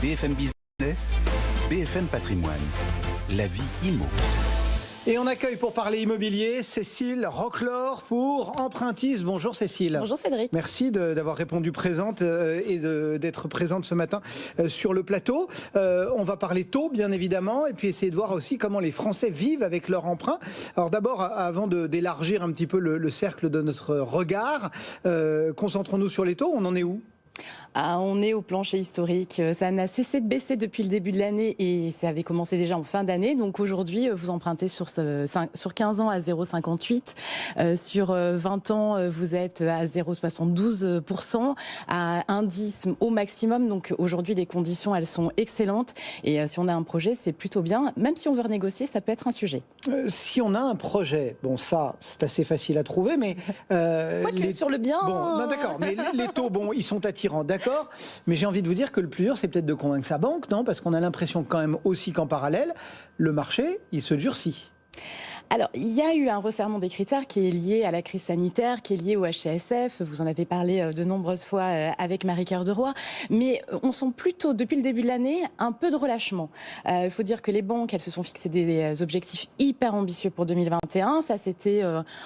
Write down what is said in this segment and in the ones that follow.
BFM Business, BFM Patrimoine, la vie IMO. Et on accueille pour parler immobilier Cécile Roclor pour Empruntis. Bonjour Cécile. Bonjour Cédric. Merci d'avoir répondu présente et d'être présente ce matin sur le plateau. On va parler taux bien évidemment et puis essayer de voir aussi comment les Français vivent avec leur emprunt. Alors d'abord, avant d'élargir un petit peu le cercle de notre regard, concentrons-nous sur les taux. On en est où ? On est au plancher historique. Ça n'a cessé de baisser depuis le début de l'année et ça avait commencé déjà en fin d'année. Donc aujourd'hui, vous empruntez sur 15 ans à 0,58. Sur 20 ans, vous êtes à 0,72%, à indice au maximum. Donc aujourd'hui, les conditions, elles sont excellentes. Et si on a un projet, c'est plutôt bien. Même si on veut renégocier, ça peut être un sujet. Si on a un projet, bon ça, c'est assez facile à trouver, mais... sur le bien... Bon, non, d'accord, mais les taux, bon, ils sont attirants, d'accord. Mais j'ai envie de vous dire que le plus dur, c'est peut-être de convaincre sa banque, non ? Parce qu'on a l'impression quand même aussi qu'en parallèle, le marché, il se durcit. Alors, il y a eu un resserrement des critères qui est lié à la crise sanitaire, qui est lié au HCSF. Vous en avez parlé de nombreuses fois avec Marie-Cœur de Roy. Mais on sent plutôt, depuis le début de l'année, un peu de relâchement. Il faut dire que les banques, elles se sont fixées des objectifs hyper ambitieux pour 2021. Ça, c'était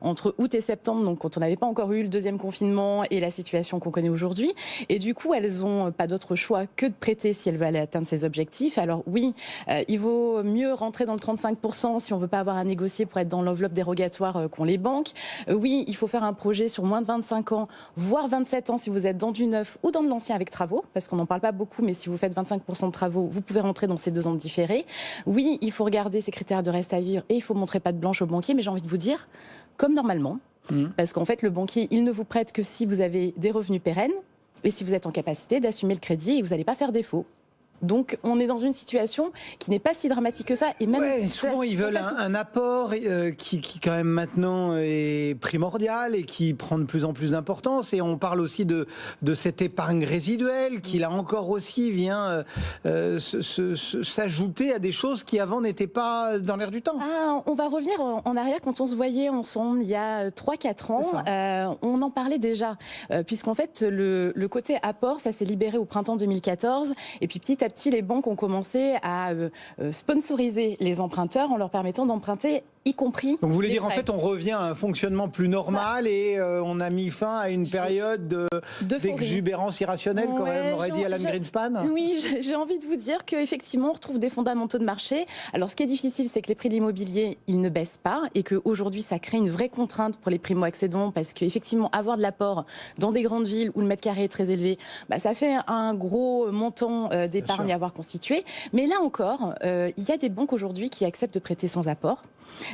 entre août et septembre, donc quand on n'avait pas encore eu le deuxième confinement et la situation qu'on connaît aujourd'hui. Et du coup, elles n'ont pas d'autre choix que de prêter si elles veulent aller atteindre ces objectifs. Alors oui, il vaut mieux rentrer dans le 35% si on ne veut pas avoir à négocier pour être dans l'enveloppe dérogatoire qu'ont les banques. Oui, il faut faire un projet sur moins de 25 ans, voire 27 ans si vous êtes dans du neuf ou dans de l'ancien avec travaux, parce qu'on n'en parle pas beaucoup, mais si vous faites 25% de travaux, vous pouvez rentrer dans ces 2 ans de différé. Oui, il faut regarder ces critères de reste à vivre et il faut montrer patte blanche au banquier, mais j'ai envie de vous dire, comme normalement, parce qu'en fait, le banquier, il ne vous prête que si vous avez des revenus pérennes et si vous êtes en capacité d'assumer le crédit et vous n'allez pas faire défaut. Donc, on est dans une situation qui n'est pas si dramatique que ça. Et même souvent, ils veulent un apport qui, quand même, maintenant est primordial et qui prend de plus en plus d'importance. Et on parle aussi de cette épargne résiduelle qui, là encore aussi, vient s'ajouter à des choses qui, avant, n'étaient pas dans l'air du temps. On va revenir en arrière quand on se voyait ensemble il y a 3-4 ans. On en parlait déjà, puisqu'en fait, le côté apport, ça s'est libéré au printemps 2014. Et puis, petit à petit, les banques ont commencé à sponsoriser les emprunteurs en leur permettant d'emprunter, y compris. Donc vous voulez dire frais. en fait on revient à un fonctionnement plus normal et on a mis fin à une période d'exubérance irrationnelle, comme aurait dit Alan Greenspan. Oui, j'ai envie de vous dire qu'effectivement on retrouve des fondamentaux de marché. Alors ce qui est difficile, c'est que les prix de l'immobilier, ils ne baissent pas et qu'aujourd'hui ça crée une vraie contrainte pour les primo-accédants parce qu'effectivement avoir de l'apport dans des grandes villes où le mètre carré est très élevé, ça fait un gros montant d'épargne à avoir constitué. Mais là encore, il y a des banques aujourd'hui qui acceptent de prêter sans apport.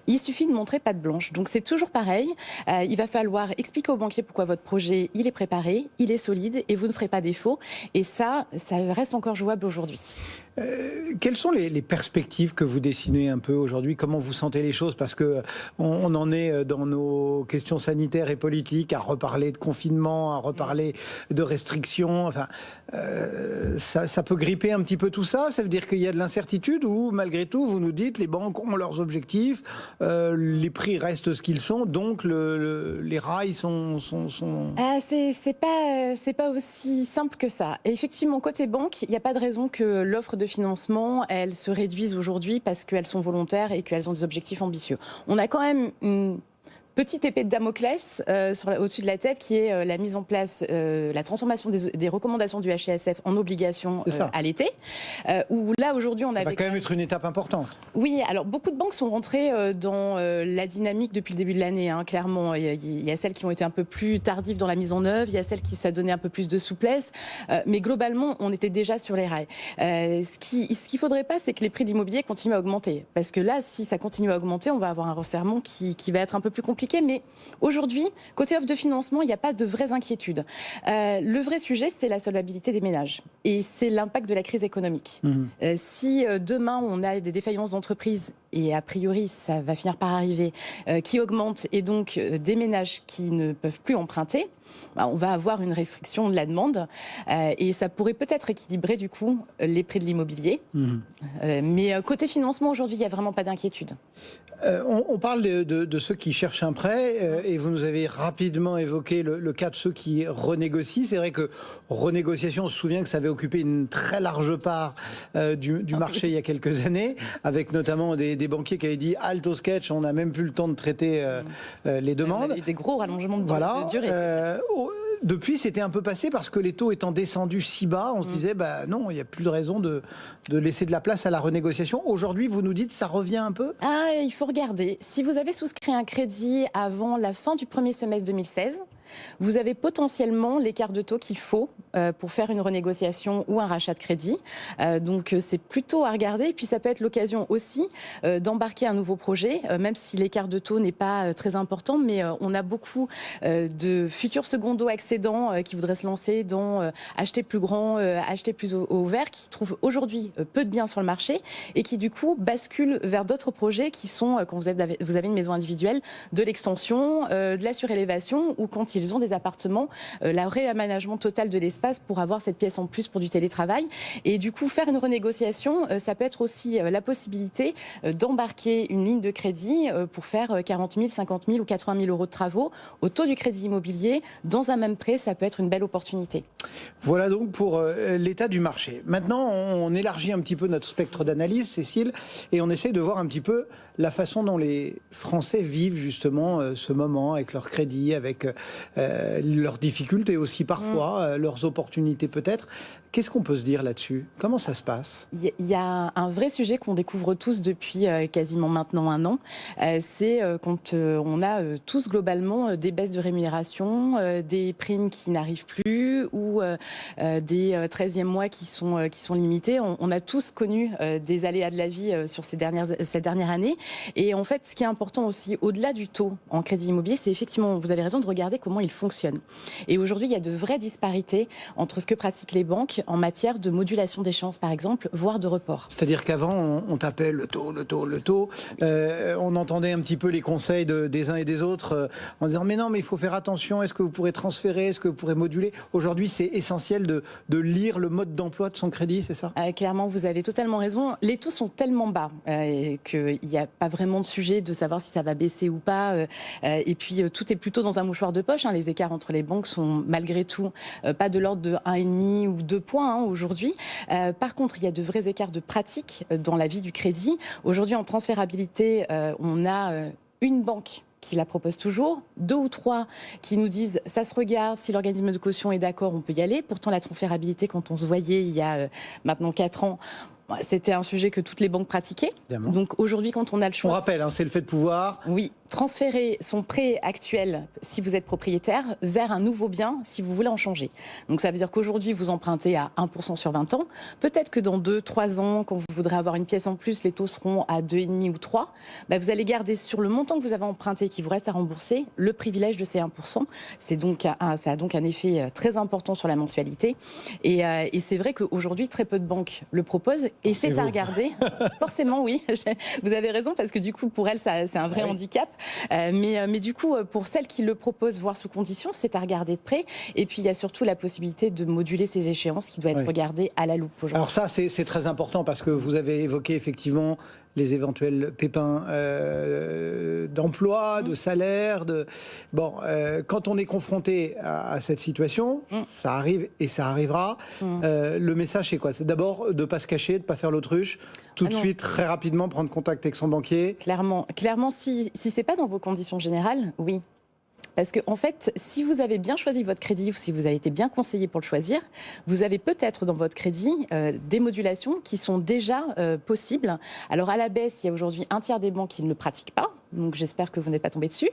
Il suffit de montrer patte blanche. Donc c'est toujours pareil. Il va falloir expliquer au banquier pourquoi votre projet il est préparé, il est solide et vous ne ferez pas défaut. Et ça reste encore jouable aujourd'hui. Quelles sont les perspectives que vous dessinez un peu aujourd'hui ? Comment vous sentez les choses ? Parce que on en est dans nos questions sanitaires et politiques à reparler de confinement, à reparler de restrictions. Enfin, ça peut gripper un petit peu tout ça. Ça veut dire qu'il y a de l'incertitude ou malgré tout, vous nous dites les banques ont leurs objectifs, les prix restent ce qu'ils sont, donc les rails sont... C'est pas aussi simple que ça. Et effectivement, côté banque, il n'y a pas de raison que l'offre de financement, elle se réduise aujourd'hui parce qu'elles sont volontaires et qu'elles ont des objectifs ambitieux. On a quand même une petite épée de Damoclès au-dessus de la tête qui est la mise en place, la transformation des recommandations du HCSF en obligations à l'été. Où là aujourd'hui on avait... Ça va quand même être une étape importante. Oui, alors beaucoup de banques sont rentrées dans la dynamique depuis le début de l'année, clairement. Il y a celles qui ont été un peu plus tardives dans la mise en œuvre, il y a celles qui s'est donné un peu plus de souplesse, mais globalement on était déjà sur les rails. Ce qu'il faudrait pas, c'est que les prix de l'immobilier continuent à augmenter, parce que là, si ça continue à augmenter, on va avoir un resserrement qui va être un peu plus compliqué. Mais aujourd'hui, côté offre de financement, il n'y a pas de vraies inquiétudes. Le vrai sujet, c'est la solvabilité des ménages. Et c'est l'impact de la crise économique. Si demain, on a des défaillances d'entreprises et a priori ça va finir par arriver, qui augmente et donc des ménages qui ne peuvent plus emprunter, on va avoir une restriction de la demande et ça pourrait peut-être équilibrer du coup les prix de l'immobilier. Mais côté financement, aujourd'hui, il n'y a vraiment pas d'inquiétude. On parle de ceux qui cherchent un prêt et vous nous avez rapidement évoqué le cas de ceux qui renégocient. C'est vrai que renégociation, on se souvient que ça avait occupé une très large part du marché il y a quelques années, avec notamment des banquiers qui avaient dit halte au sketch, on n'a même plus le temps de traiter les demandes. On a eu des gros rallongements de durée. Depuis, c'était un peu passé parce que les taux étant descendus si bas, on se disait non, il n'y a plus de raison de laisser de la place à la renégociation. Aujourd'hui, vous nous dites ça revient un peu ? Il faut regarder. Si vous avez souscrit un crédit avant la fin du premier semestre 2016, vous avez potentiellement l'écart de taux qu'il faut pour faire une renégociation ou un rachat de crédit. Donc c'est plutôt à regarder. Et puis ça peut être l'occasion aussi d'embarquer un nouveau projet, même si l'écart de taux n'est pas très important. Mais on a beaucoup de futurs secondo accédants qui voudraient se lancer dans acheter plus grand, acheter plus au vert, qui trouvent aujourd'hui peu de biens sur le marché et qui du coup basculent vers d'autres projets qui sont, quand vous avez une maison individuelle, de l'extension, de la surélévation ou quand ils ont des appartements, le réaménagement total de l'espace pour avoir cette pièce en plus pour du télétravail. Et du coup, faire une renégociation, ça peut être aussi la possibilité d'embarquer une ligne de crédit pour faire 40 000, 50 000 ou 80 000 euros de travaux au taux du crédit immobilier. Dans un même prêt, ça peut être une belle opportunité. Voilà donc pour l'état du marché. Maintenant, on élargit un petit peu notre spectre d'analyse, Cécile, et on essaye de voir un petit peu la façon dont les Français vivent justement ce moment avec leurs crédits, avec leurs difficultés aussi parfois, leurs opportunités peut-être. Qu'est-ce qu'on peut se dire là-dessus ? Comment ça se passe ? Il y a un vrai sujet qu'on découvre tous depuis quasiment maintenant un an. C'est quand on a tous globalement des baisses de rémunération, des primes qui n'arrivent plus ou des 13e mois qui sont limités. On a tous connu des aléas de la vie sur cette dernière année. Et en fait, ce qui est important aussi, au-delà du taux en crédit immobilier, c'est effectivement, vous avez raison, de regarder comment il fonctionne. Et aujourd'hui, il y a de vraies disparités entre ce que pratiquent les banques en matière de modulation d'échéance, par exemple, voire de report. C'est-à-dire qu'avant, on tapait le taux. On entendait un petit peu les conseils des uns et des autres en disant « mais non, mais il faut faire attention, est-ce que vous pourrez transférer, est-ce que vous pourrez moduler ?» Aujourd'hui, c'est essentiel de lire le mode d'emploi de son crédit, c'est ça ? Clairement, vous avez totalement raison. Les taux sont tellement bas qu'il n'y a pas vraiment de sujet de savoir si ça va baisser ou pas. Et puis, tout est plutôt dans un mouchoir de poche. Les écarts entre les banques sont malgré tout pas de l'ordre de 1,5 ou 2 points aujourd'hui. Par contre, il y a de vrais écarts de pratique dans la vie du crédit. Aujourd'hui, en transférabilité, on a une banque qui la propose toujours, 2 ou 3 qui nous disent ça se regarde, si l'organisme de caution est d'accord, on peut y aller. Pourtant, la transférabilité, quand on se voyait il y a maintenant 4 ans, c'était un sujet que toutes les banques pratiquaient. Évidemment. Donc aujourd'hui, quand on a le choix... On rappelle, c'est le fait de pouvoir... Oui, transférer son prêt actuel, si vous êtes propriétaire, vers un nouveau bien, si vous voulez en changer. Donc ça veut dire qu'aujourd'hui, vous empruntez à 1% sur 20 ans. Peut-être que dans 2-3 ans, quand vous voudrez avoir une pièce en plus, les taux seront à 2,5 ou 3. Vous allez garder sur le montant que vous avez emprunté, qui vous reste à rembourser, le privilège de ces 1%. Ça a donc un effet très important sur la mensualité. Et c'est vrai qu'aujourd'hui, très peu de banques le proposent. Et c'est à regarder. Forcément, oui. Vous avez raison, parce que du coup, pour elles, c'est un vrai handicap. Mais du coup, pour celles qui le proposent, voire sous condition, c'est à regarder de près. Et puis, il y a surtout la possibilité de moduler ces échéances qui doit être regardée à la loupe aujourd'hui. Alors ça, c'est très important parce que vous avez évoqué effectivement les éventuels pépins d'emploi, de salaire. Quand on est confronté à cette situation, ça arrive et ça arrivera. Le message, c'est quoi ? C'est d'abord de ne pas se cacher, de ne pas faire l'autruche, tout de suite, très rapidement, prendre contact avec son banquier. Clairement, si ce n'est pas dans vos conditions générales, oui. Parce que, en fait, si vous avez bien choisi votre crédit ou si vous avez été bien conseillé pour le choisir, vous avez peut-être dans votre crédit des modulations qui sont déjà possibles. Alors, à la baisse, il y a aujourd'hui un tiers des banques qui ne le pratiquent pas. donc j'espère que vous n'êtes pas tombé dessus,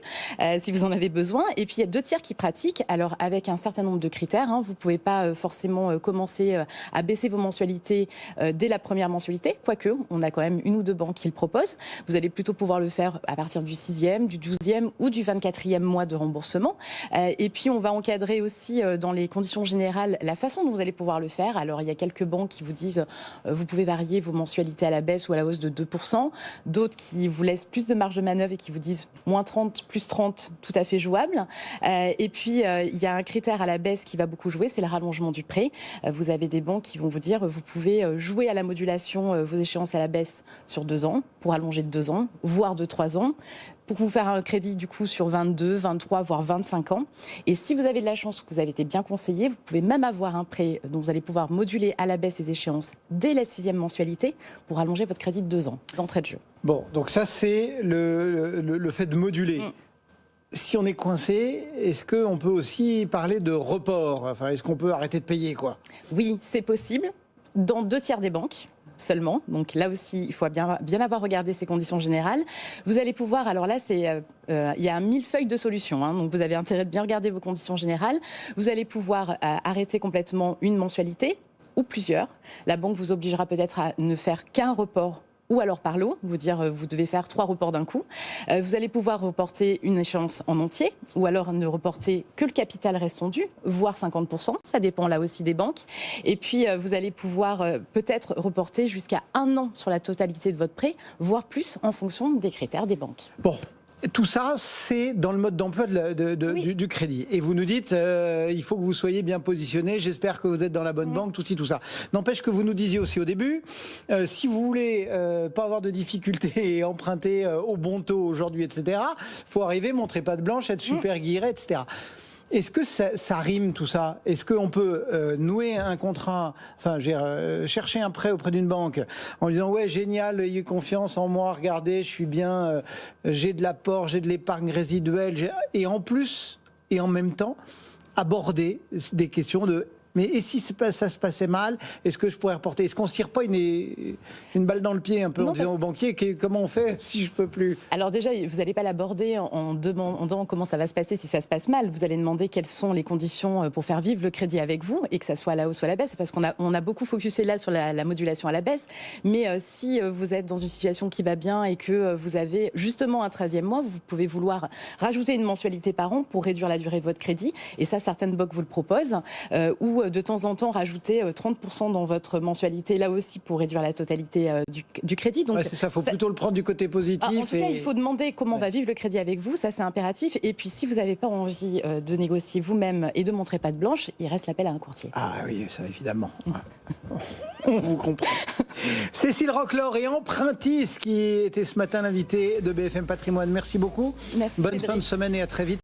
si vous en avez besoin. Et puis il y a 2 tiers qui pratiquent, alors avec un certain nombre de critères. Vous ne pouvez pas forcément commencer à baisser vos mensualités dès la première mensualité, quoique on a quand même 1 ou 2 banques qui le proposent. Vous allez plutôt pouvoir le faire à partir du 6e, du 12e ou du 24e mois de remboursement. Et puis on va encadrer aussi dans les conditions générales la façon dont vous allez pouvoir le faire. Alors il y a quelques banques qui vous disent vous pouvez varier vos mensualités à la baisse ou à la hausse de 2%, d'autres qui vous laissent plus de marge de manœuvre et qui vous disent moins 30, plus 30, tout à fait jouable. Et puis il y a un critère à la baisse qui va beaucoup jouer, c'est le rallongement du prêt. Vous avez des banques qui vont vous dire vous pouvez jouer à la modulation vos échéances à la baisse sur 2 ans, pour allonger de 2 ans, voire de 3 ans, pour vous faire un crédit du coup sur 22, 23, voire 25 ans. Et si vous avez de la chance ou que vous avez été bien conseillé, vous pouvez même avoir un prêt dont vous allez pouvoir moduler à la baisse les échéances dès la 6e mensualité pour allonger votre crédit de 2 ans d'entrée de jeu. Bon, donc ça c'est le fait de moduler. Si on est coincé, est-ce qu'on peut aussi parler de report? Enfin, est-ce qu'on peut arrêter de payer, quoi? Oui, c'est possible, dans 2 tiers des banques seulement. Donc là aussi, il faut bien avoir regardé ces conditions générales. Vous allez pouvoir, alors là, il y a un millefeuille de solutions, donc vous avez intérêt de bien regarder vos conditions générales. Vous allez pouvoir arrêter complètement une mensualité ou plusieurs. La banque vous obligera peut-être à ne faire qu'un report ou alors par lot, vous dire vous devez faire 3 reports d'un coup. Vous allez pouvoir reporter une échéance en entier, ou alors ne reporter que le capital restant dû, voire 50%, ça dépend là aussi des banques. Et puis vous allez pouvoir peut-être reporter jusqu'à 1 an sur la totalité de votre prêt, voire plus en fonction des critères des banques. Bon. Tout ça, c'est dans le mode d'emploi Oui. du crédit. Et vous nous dites, il faut que vous soyez bien positionné, j'espère que vous êtes dans la bonne banque, tout ça. N'empêche que vous nous disiez aussi au début, si vous voulez pas avoir de difficultés et emprunter au bon taux aujourd'hui, etc., faut arriver, montrer patte blanche, être super guiré, etc. Est-ce que ça rime tout ça? Est-ce qu'on peut nouer un contrat, enfin, chercher un prêt auprès d'une banque en disant ouais génial, ayez confiance en moi, regardez, je suis bien, j'ai de l'apport, j'ai de l'épargne résiduelle, et en plus et en même temps aborder des questions de mais et si ça se passait mal, est-ce que je pourrais reporter? Est-ce qu'on se tire pas une balle dans le pied un peu en disant au banquier comment on fait si je peux plus? Alors déjà, vous n'allez pas l'aborder en demandant comment ça va se passer si ça se passe mal. Vous allez demander quelles sont les conditions pour faire vivre le crédit avec vous et que ça soit à la hausse ou à la baisse, parce qu'on a beaucoup focusé là sur la modulation à la baisse. Mais si vous êtes dans une situation qui va bien et que vous avez justement un 13e mois, vous pouvez vouloir rajouter une mensualité par an pour réduire la durée de votre crédit. Et ça, certaines banques vous le proposent. Ou de temps en temps rajouter 30% dans votre mensualité, là aussi pour réduire la totalité du crédit. Donc, c'est ça, il faut plutôt le prendre du côté positif. En tout cas, il faut demander comment va vivre le crédit avec vous, ça c'est impératif. Et puis si vous n'avez pas envie de négocier vous-même et de montrer patte blanche, il reste l'appel à un courtier. Ah oui, ça évidemment. On vous comprend. Cécile Roclor et Empruntis qui était ce matin l'invitée de BFM Patrimoine. Merci beaucoup. Merci. Bonne Frédéric. fin de semaine et à très vite.